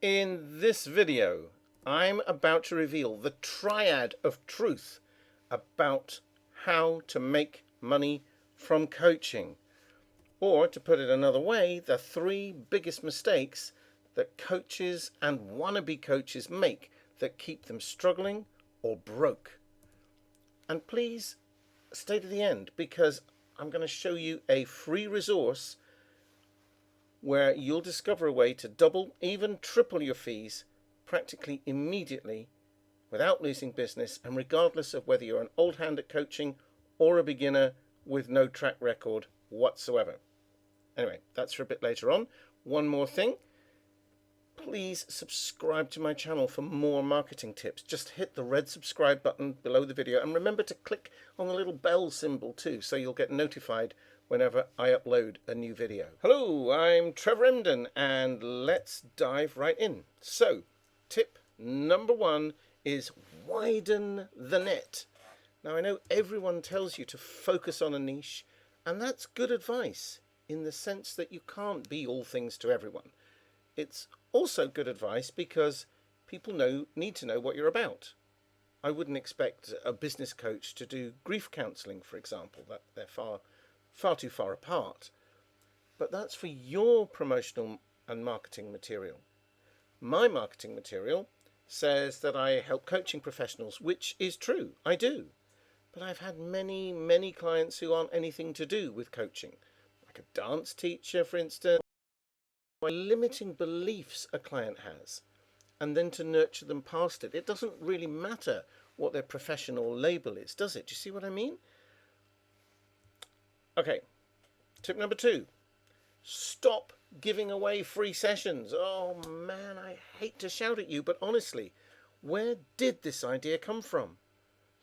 In this video, I'm about to reveal the triad of truth about how to make money from coaching. Or, to put it another way, the three biggest mistakes that coaches and wannabe coaches make that keep them struggling or broke. And please stay to the end, because I'm going to show you a free resource where you'll discover a way to double, even triple your fees practically immediately without losing business, and regardless of whether you're an old hand at coaching or a beginner with no track record whatsoever. Anyway, that's for a bit later on. One more thing. Please subscribe to my channel for more marketing tips. Just hit the red subscribe button below the video, and remember to click on the little bell symbol too, so you'll get notified whenever I upload a new video. Hello, I'm Trevor Emden, and let's dive right in. So, tip number one is widen the net. Now, I know everyone tells you to focus on a niche, and that's good advice in the sense that you can't be all things to everyone. It's also good advice because people need to know what you're about. I wouldn't expect a business coach to do grief counselling, for example. That they're far too far apart. But that's for your promotional and marketing material. My marketing material says that I help coaching professionals, which is true, I do. But I've had many clients who aren't anything to do with coaching, like a dance teacher, for instance. By limiting beliefs a client has, and then to nurture them past it. It doesn't really matter what their professional label is, does it? Do you see what I mean? Okay, tip number two. Stop giving away free sessions. Oh man, I hate to shout at you, but honestly, where did this idea come from?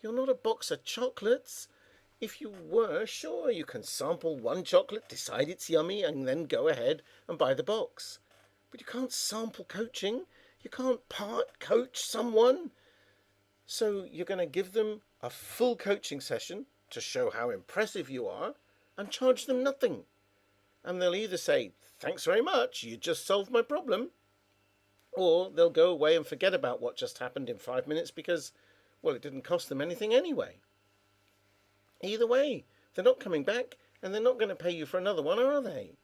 You're not a box of chocolates. If you were, sure, you can sample one chocolate, decide it's yummy, and then go ahead and buy the box. But you can't sample coaching. You can't part coach someone. So you're going to give them a full coaching session to show how impressive you are and charge them nothing. And they'll either say, thanks very much, you just solved my problem, or they'll go away and forget about what just happened in 5 minutes because, well, it didn't cost them anything anyway. Either way, they're not coming back, and they're not going to pay you for another one, are they?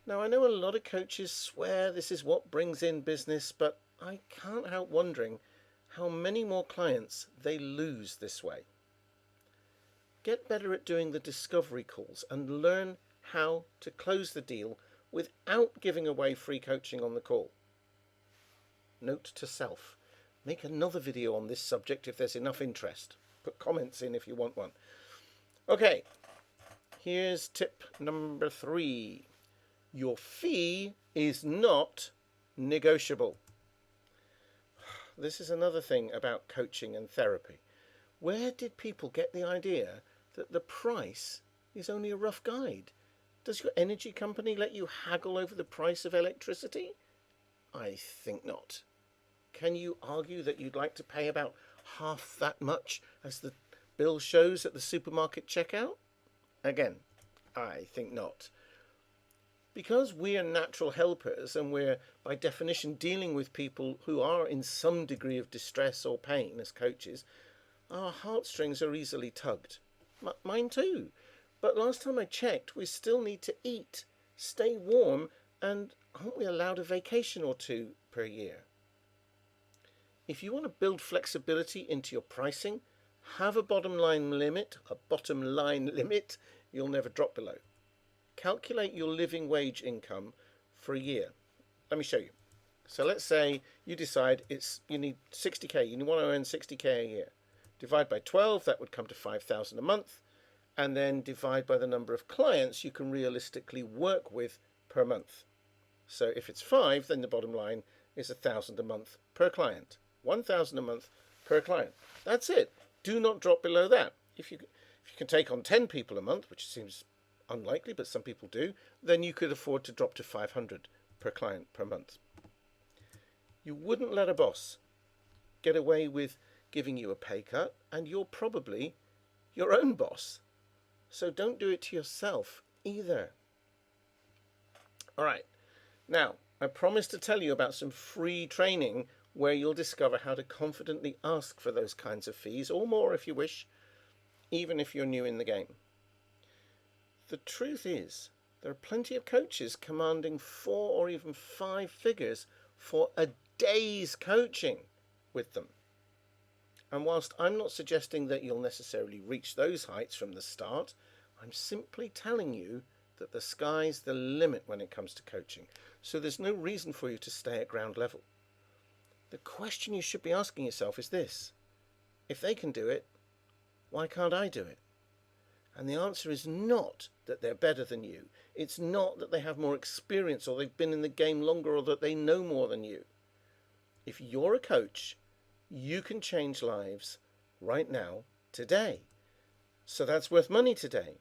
Now, I know a lot of coaches swear this is what brings in business, but I can't help wondering how many more clients they lose this way. Get better at doing the discovery calls and learn how to close the deal without giving away free coaching on the call. Note to self: make another video on this subject if there's enough interest. Put comments in if you want one. Okay, here's tip number three. Your fee is not negotiable. This is another thing about coaching and therapy. Where did people get the idea that the price is only a rough guide? Does your energy company let you haggle over the price of electricity? I think not. Can you argue that you'd like to pay about half that much as the bill shows at the supermarket checkout? Again, I think not. Because we're natural helpers and we're by definition dealing with people who are in some degree of distress or pain as coaches, our heartstrings are easily tugged. Mine too. But last time I checked, we still need to eat, stay warm, and aren't we allowed a vacation or two per year? If you want to build flexibility into your pricing, have a bottom line limit you'll never drop below. Calculate your living wage income for a year. Let me show you. So let's say you decide you need 60k, you want to earn 60k a year. Divide by 12, that would come to 5,000 a month, and then divide by the number of clients you can realistically work with per month. So if it's 5, then the bottom line is 1,000 a month per client. 1,000 a month per client. That's it. Do not drop below that. If you can take on 10 people a month, which seems unlikely, but some people do, then you could afford to drop to 500 per client per month. You wouldn't let a boss get away with giving you a pay cut, and you're probably your own boss. So don't do it to yourself either. All right. Now, I promise to tell you about some free training where you'll discover how to confidently ask for those kinds of fees, or more if you wish, even if you're new in the game. The truth is, there are plenty of coaches commanding 4 or even 5 figures for a day's coaching with them. And whilst I'm not suggesting that you'll necessarily reach those heights from the start, I'm simply telling you that the sky's the limit when it comes to coaching. So there's no reason for you to stay at ground level. The question you should be asking yourself is this: if they can do it, why can't I do it? And the answer is not that they're better than you. It's not that they have more experience or they've been in the game longer or that they know more than you. If you're a coach, you can change lives right now, today. So that's worth money today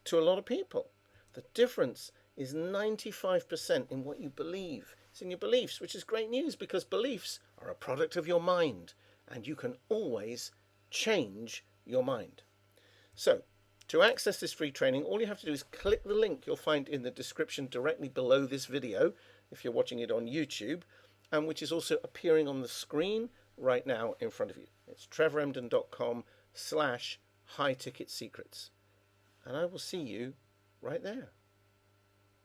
to a lot of people. The difference is 95% in what you believe. It's in your beliefs, which is great news because beliefs are a product of your mind and you can always change your mind. So, to access this free training, all you have to do is click the link you'll find in the description directly below this video, if you're watching it on YouTube, and which is also appearing on the screen right now in front of you. It's trevoremden.com/high-ticket secrets. And I will see you right there.